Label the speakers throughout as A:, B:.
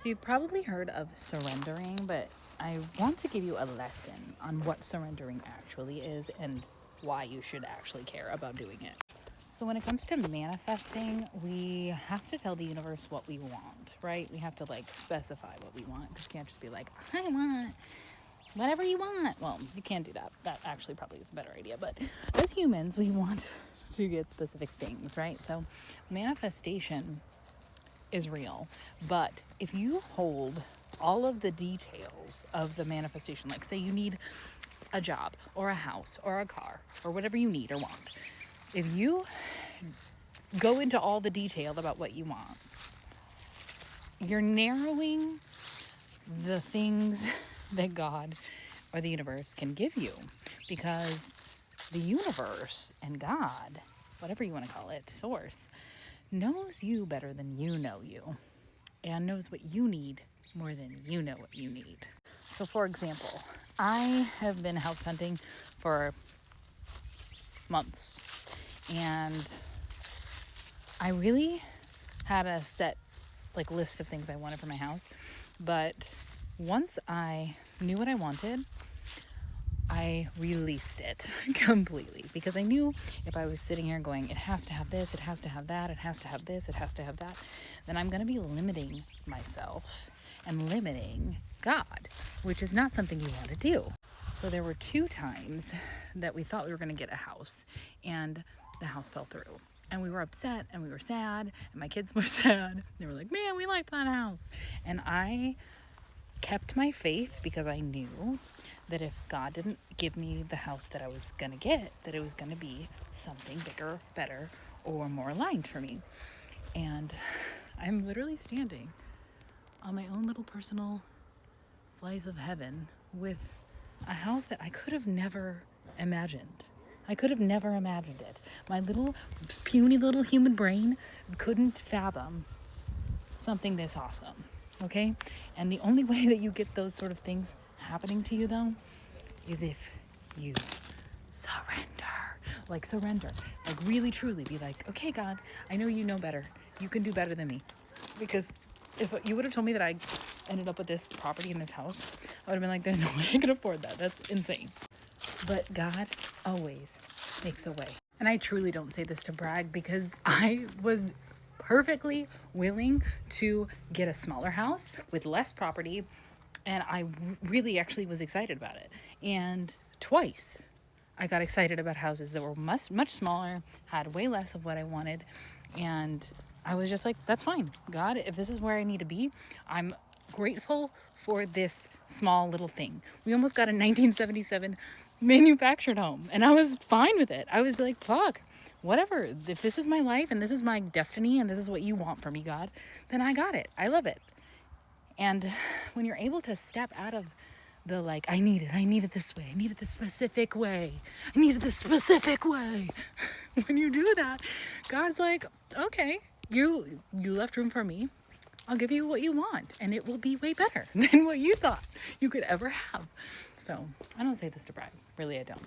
A: So you've probably heard of surrendering, but I want to give you a lesson on what surrendering actually is and why you should actually care about doing it. So when it comes to manifesting, we have to tell the universe what we want, right? We have to specify what we want, because you can't just be like, I want whatever you want. Well, you can't do that. That actually probably is a better idea. But as humans, we want to get specific things, right? So manifestation is real. But if you hold all of the details of the manifestation, like say you need a job or a house or a car or whatever you need or want, if you go into all the detail about what you want, you're narrowing the things that God or the universe can give you, because the universe and God, whatever you want to call it, source, knows you better than you know you, and knows what you need more than you know what you need. So for example, I have been house hunting for months, and I really had a set list of things I wanted for my house. But once I knew what I wanted, I released it completely, because I knew if I was sitting here going, it has to have this, it has to have that, it has to have this, it has to have that, then I'm going to be limiting myself and limiting God, which is not something you want to do. So there were 2 times that we thought we were going to get a house, and the house fell through. And we were upset and we were sad, and my kids were sad. They were like, man, we liked that house. And I kept my faith, because I knew that if God didn't give me the house that I was going to get, that it was going to be something bigger, better, or more aligned for me. And I'm literally standing on my own little personal slice of heaven with a house that I could have never imagined. I could have never imagined it. My little puny little human brain couldn't fathom something this awesome. Okay? And the only way that you get those sort of things happening to you, though, is if you surrender. Surrender. Really, truly be like, okay, God, I know you know better. You can do better than me. Because if you would have told me that I ended up with this property in this house, I would have been like, there's no way I can afford that. That's insane. But God always makes a way. And I truly don't say this to brag, because I was perfectly willing to get a smaller house with less property, and I really actually was excited about it. And twice I got excited about houses that were much smaller, had way less of what I wanted, and I was just like, that's fine. God, if this is where I need to be, I'm grateful for this small little thing. We almost got a 1977 manufactured home, and I was fine with it. I was like, fuck, whatever. If this is my life and this is my destiny and this is what you want for me, God, then I got it. I love it. And when you're able to step out of the I need it this way, I need it this specific way, I need it this specific way. When you do that, God's like, okay, you left room for me. I'll give you what you want, and it will be way better than what you thought you could ever have. So I don't say this to brag. Really, I don't.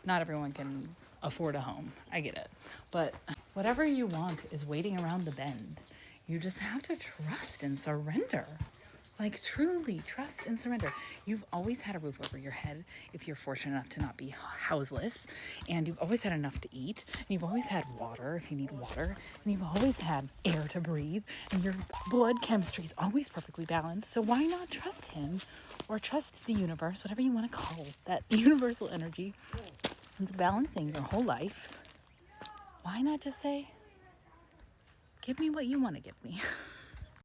A: Not everyone can afford a home. I get it. But whatever you want is waiting around the bend. You just have to trust and surrender. Truly trust and surrender. You've always had a roof over your head if you're fortunate enough to not be houseless. And you've always had enough to eat. And you've always had water if you need water. And you've always had air to breathe. And your blood chemistry is always perfectly balanced. So why not trust him, or trust the universe, whatever you want to call that universal energy that's balancing your whole life? Why not just say, give me what you want to give me?